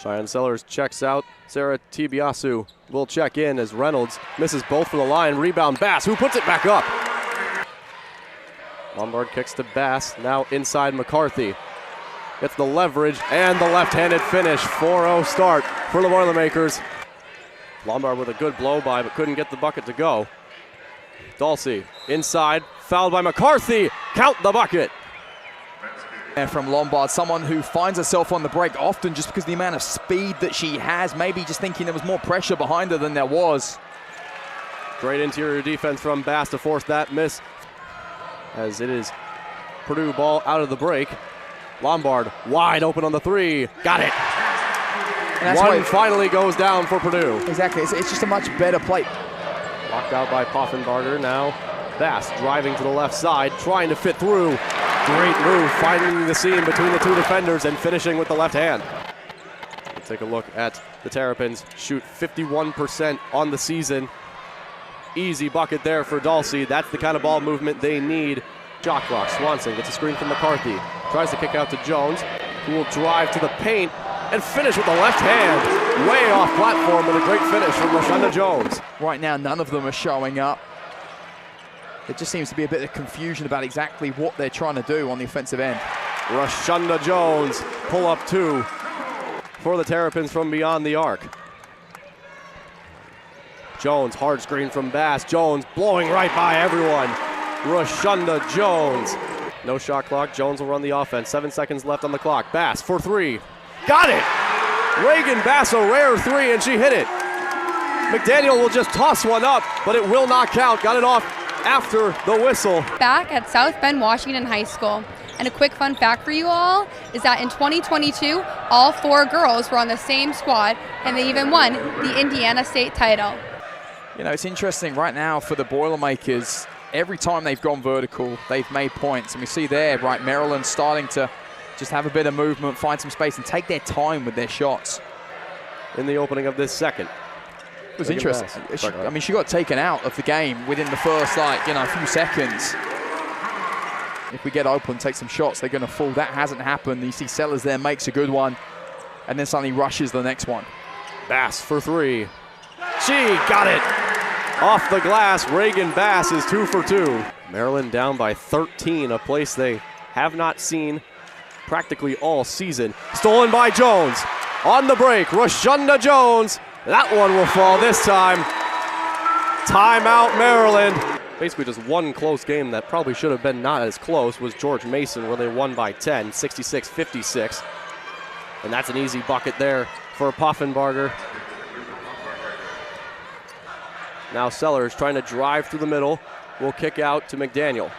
Cheyenne Sellers checks out. Sarah Tibiasu will check in as Reynolds misses both from the line. Rebound Bass, who puts it back up. Lombard kicks to Bass, now inside McCarthy. Gets the leverage and the left-handed finish. 4-0 start for the Boilermakers. Lombard with a good blow by, but couldn't get the bucket to go. Dulcie inside, fouled by McCarthy. Count the bucket. And from Lombard, someone who finds herself on the break often just because of the amount of speed that she has, maybe just thinking there was more pressure behind her than there was. Great interior defense from Bass to force that miss, as it is Purdue ball out of the break. Lombard wide open on the three. Got it. One finally goes down for Purdue. Exactly. It's just a much better play. Blocked out by Poffenbarger. Now Bass driving to the left side, trying to fit through. Great move, finding the seam between the two defenders and finishing with the left hand. We'll take a look at the Terrapins. Shoot 51% on the season. Easy bucket there for Dulcie. That's the kind of ball movement they need. Shot clock. Swanson gets a screen from McCarthy. Tries to kick out to Jones, who will drive to the paint and finish with the left hand. Way off platform with a great finish from Rashonda Jones. Right now, none of them are showing up. There just seems to be a bit of confusion about exactly what they're trying to do on the offensive end. Rashonda Jones, pull up two for the Terrapins from beyond the arc. Jones, hard screen from Bass. Jones blowing right by everyone. Rashonda Jones. No shot clock. Jones will run the offense. 7 seconds left on the clock. Bass for three. Got it! Reagan Bass, a rare three, and she hit it. McDaniel will just toss one up, but it will not count. Got it off after the whistle. Back at South Bend, Washington High School. And a quick fun fact for you all is that in 2022, all 4 girls were on the same squad, and they even won the Indiana State title. You know, it's interesting right now for the Boilermakers. Every time they've gone vertical, they've made points. And we see there, right, Maryland starting to just have a bit of movement, find some space, and take their time with their shots. In the opening of this second. It was interesting. She got taken out of the game within the first, few seconds. If we get open, take some shots, they're going to fall. That hasn't happened. You see Sellers there, makes a good one, and then suddenly rushes the next one. Bass for three. She got it. Off the glass, Reagan Bass is 2 for 2. Maryland down by 13, a place they have not seen practically all season. Stolen by Jones. On the break, Rashonda Jones. That one will fall this time. Timeout, Maryland. Basically just one close game that probably should have been not as close was George Mason, where they won by 10, 66-56. And that's an easy bucket there for Poffenbarger. Now Sellers trying to drive through the middle. Will kick out to McDaniel.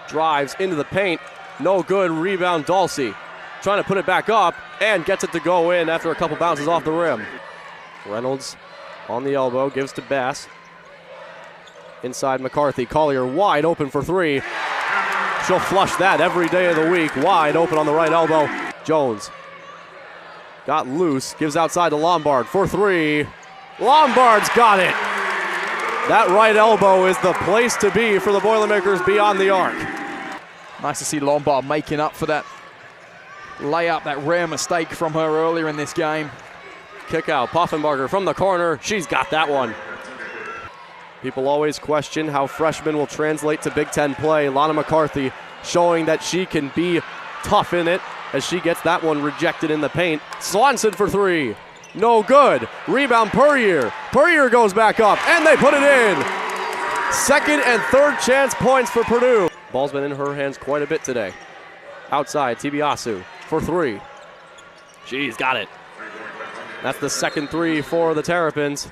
Drives into the paint. No good. Rebound Dulcie. Trying to put it back up and gets it to go in after a couple bounces off the rim. Reynolds on the elbow, gives to Bass. Inside McCarthy. Collier wide open for three. She'll flush that every day of the week. Wide open on the right elbow. Jones got loose. Gives outside to Lombard for three. Lombard's got it. That right elbow is the place to be for the Boilermakers beyond the arc. Nice to see Lombard making up for that layup, that rare mistake from her earlier in this game. Kick out, Poffenbarger from the corner. She's got that one. People always question how freshmen will translate to Big Ten play. Lana McCarthy showing that she can be tough in it as she gets that one rejected in the paint. Swanson for three. No good. Rebound Puryear. Puryear goes back up, and they put it in. Second and third chance points for Purdue. Ball's been in her hands quite a bit today. Outside, Tibiasu for three. She's got it. That's the second three for the Terrapins.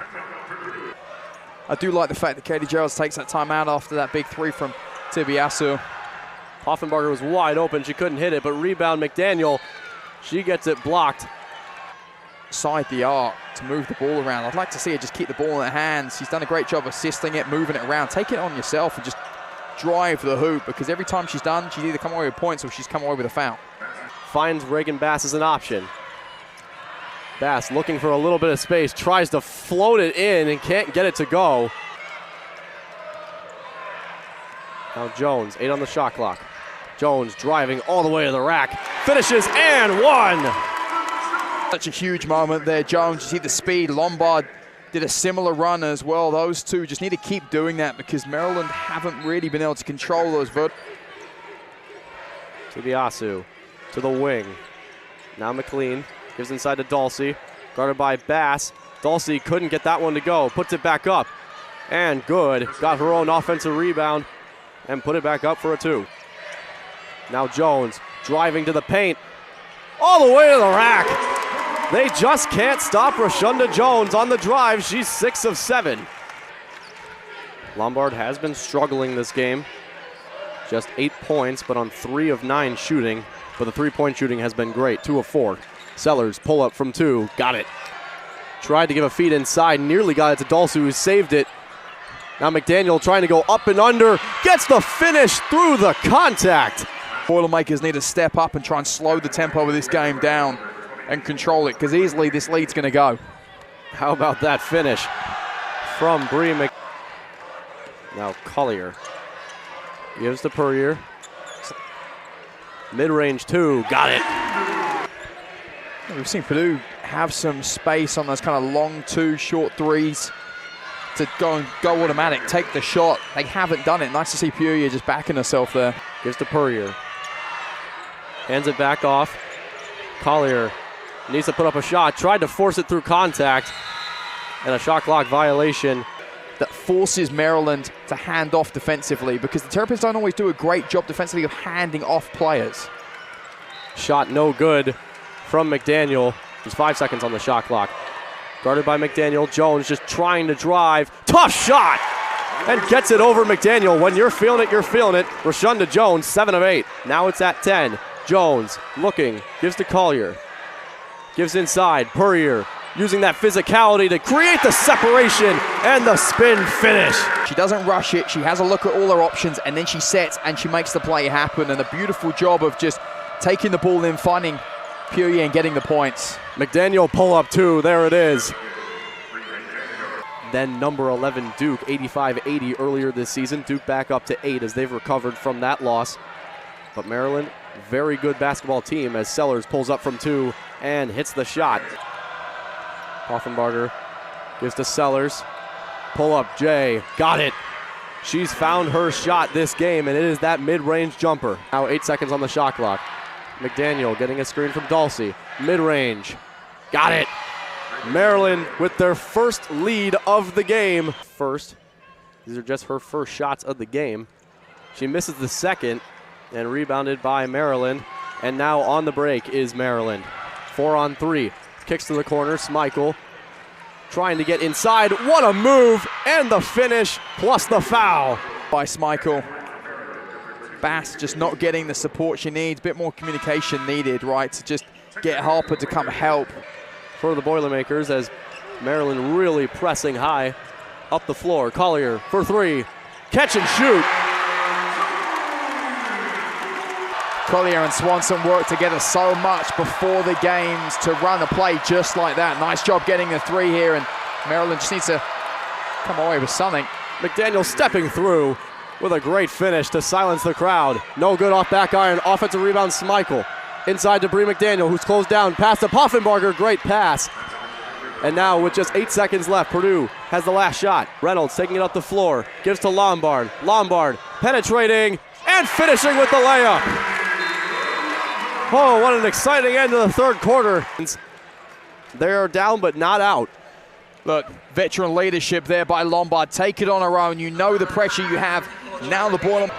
I do like the fact that Katie Geralds takes that time out after that big three from Tibiasu. Poffenbarger was wide open. She couldn't hit it, but rebound McDaniel. She gets it blocked. Side the arc to move the ball around. I'd like to see her just keep the ball in her hands. She's done a great job assisting it, moving it around. Take it on yourself and just drive the hoop, because every time she's done, she's either come away with points or she's come away with a foul. Finds Reagan Bass as an option. Bass looking for a little bit of space, tries to float it in and can't get it to go. Now Jones, 8 on the shot clock. Jones driving all the way to the rack, finishes and one. Such a huge moment there, Jones. You see the speed. Lombard did a similar run as well. Those two just need to keep doing that because Maryland haven't really been able to control those verticals. To Biasu, to the wing. Now McLean gives inside to Dulcie, guarded by Bass. Dulcie couldn't get that one to go, puts it back up, and good. Got her own offensive rebound and put it back up for a 2. Now Jones driving to the paint, all the way to the rack. They just can't stop Rashunda Jones on the drive. She's 6 of 7. Lombard has been struggling this game. Just 8 points, but on 3 of 9 shooting. But the 3-point shooting has been great, 2 of 4. Sellers pull up from 2, got it. Tried to give a feed inside, nearly got it to Dulce, who saved it. Now McDaniel trying to go up and under, gets the finish through the contact. Boilermakers need to step up and try and slow the tempo of this game down and control it, because easily this lead's going to go. How about that finish from Bree Mc... Now Collier gives to Purrier. Mid-range 2, got it. We've seen Purdue have some space on those kind of long 2, short 3s to go automatic, take the shot. They haven't done it. Nice to see Purrier just backing herself there. Gives to Purrier. Hands it back off. Collier needs to put up a shot. Tried to force it through contact. And a shot clock violation. That forces Maryland to hand off defensively, because the Terps don't always do a great job defensively of handing off players. Shot no good from McDaniel. There's 5 seconds on the shot clock. Guarded by McDaniel. Jones just trying to drive. Tough shot! And gets it over McDaniel. When you're feeling it, you're feeling it. Rashunda Jones, 7 of 8. Now it's at 10. Jones looking, gives to Collier. Gives inside, Purrier using that physicality to create the separation and the spin finish. She doesn't rush it, she has a look at all her options, and then she sets and she makes the play happen. And a beautiful job of just taking the ball in, finding Purrier and getting the points. McDaniel pull up 2, there it is. Then number 11 Duke, 85-80 earlier this season. Duke back up to 8 as they've recovered from that loss. But Maryland, very good basketball team as Sellers pulls up from 2 and hits the shot. Poffenbarger gives to Sellers. Pull up Jay, got it. She's found her shot this game, and it is that mid-range jumper. Now 8 seconds on the shot clock. McDaniel getting a screen from Dulcie. Mid-range, got it. Maryland with their first lead of the game. First, these are just her first shots of the game. She misses the second and rebounded by Maryland. And now on the break is Maryland. 4 on 3. Kicks to the corner, Schmeichel trying to get inside. What a move, and the finish, plus the foul. By Schmeichel. Bass just not getting the support she needs. Bit more communication needed, right, to just get Harper to come help. For the Boilermakers as Maryland really pressing high up the floor. Collier for 3, catch and shoot. Collier and Swanson work together so much before the games to run a play just like that. Nice job getting the 3 here, and Maryland just needs to come away with something. McDaniel stepping through with a great finish to silence the crowd. No good off back iron. Offensive rebound, Schmeichel. Inside to Bree McDaniel, who's closed down. Pass to Poffenbarger, great pass. And now with just 8 seconds left, Purdue has the last shot. Reynolds taking it up the floor, gives to Lombard. Lombard penetrating and finishing with the layup. Oh, what an exciting end to the third quarter. They are down but not out. Look, veteran leadership there by Lombard. Take it on her own. You know the pressure you have. Now the ball.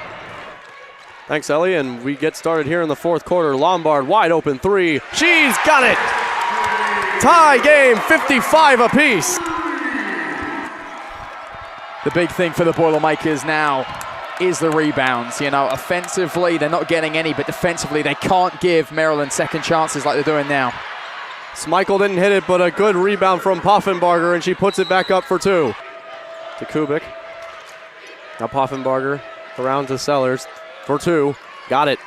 Thanks, Ellie, and we get started here in the fourth quarter. Lombard, wide open 3. She's got it! Tie game, 55 apiece. The big thing for the Boilermakers now is the rebounds. You know, offensively, they're not getting any, but defensively, they can't give Maryland second chances like they're doing now. Schmeichel didn't hit it, but a good rebound from Poffenbarger, and she puts it back up for 2. To Kubik. Now Poffenbarger around to Sellers for 2. Got it.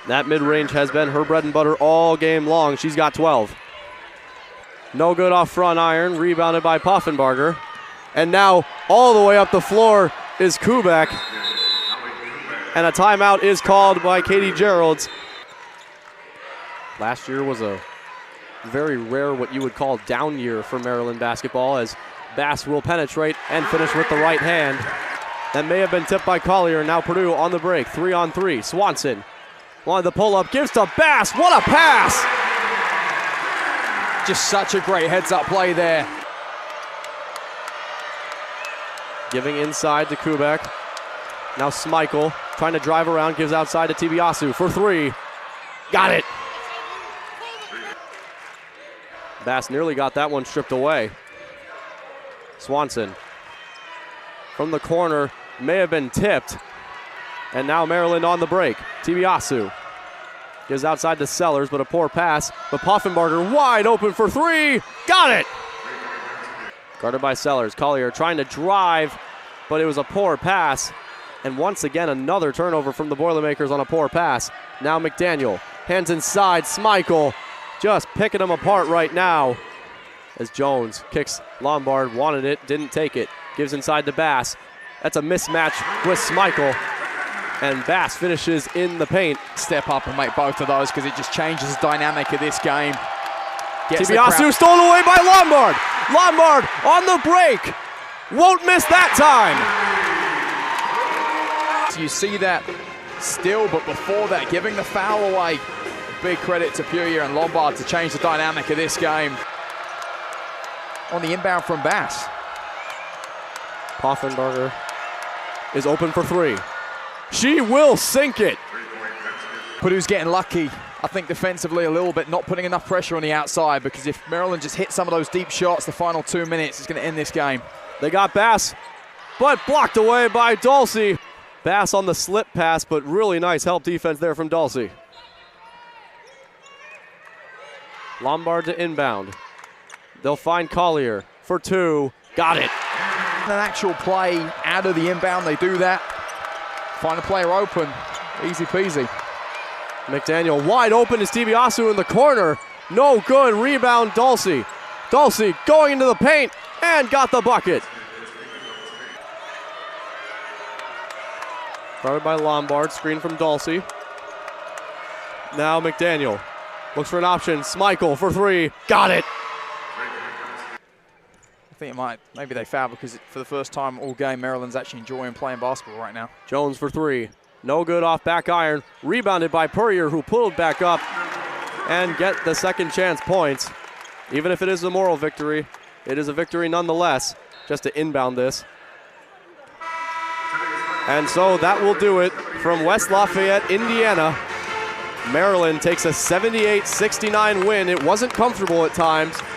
That mid-range has been her bread and butter all game long. She's got 12. No good off front iron, rebounded by Poffenbarger. And now all the way up the floor is Kubik. And a timeout is called by Katie Geralds. Last year was a very rare what you would call down year for Maryland basketball, as Bass will penetrate and finish with the right hand. That may have been tipped by Collier. Now Purdue on the break, 3-on-3. Swanson wanted the pull-up, gives to Bass. What a pass! Just such a great heads-up play there. Giving inside to Kubek. Now Schmeichel trying to drive around, gives outside to Tibiasu for three. Got it! Bass nearly got that one stripped away. Swanson from the corner, may have been tipped. And now Maryland on the break. Tibiasu gives outside to Sellers, but a poor pass. But Poffenbarger wide open for three. Got it! Guarded by Sellers. Collier trying to drive, but it was a poor pass. And once again, another turnover from the Boilermakers on a poor pass. Now McDaniel, hands inside, Schmeichel just picking them apart right now. As Jones kicks Lombard, wanted it, didn't take it. Gives inside to Bass. That's a mismatch with Schmeichel. And Bass finishes in the paint. Step up and make both of those, because it just changes the dynamic of this game. Tibiasu stolen away by Lombard. Lombard on the break. Won't miss that time. You see that still, but before that, giving the foul away. Big credit to Purdue and Lombard to change the dynamic of this game. On the inbound from Bass. Poffenbarger is open for three. She will sink it. Purdue's getting lucky, I think, defensively a little bit, not putting enough pressure on the outside, because if Maryland just hit some of those deep shots the final 2 minutes, it's going to end this game. They got Bass, but blocked away by Dulcie. Bass on the slip pass, but really nice help defense there from Dulcie. Lombard to inbound. They'll find Collier for two. Got it. An actual play out of the inbound, they do that. Find a player open, easy peasy. McDaniel wide open is Tibiasu in the corner. No good, rebound Dulcie. Dulcie going into the paint and got the bucket. Guarded by Lombard, screen from Dulcie. Now McDaniel looks for an option. Schmeichel for three, got it. I think it might, maybe they foul, because for the first time all game, Maryland's actually enjoying playing basketball right now. Jones for three, no good off back iron. Rebounded by Purrier, who pulled back up and get the second chance points. Even if it is a moral victory, it is a victory nonetheless, just to inbound this. And so that will do it from West Lafayette, Indiana. Maryland takes a 78-69 win. It wasn't comfortable at times.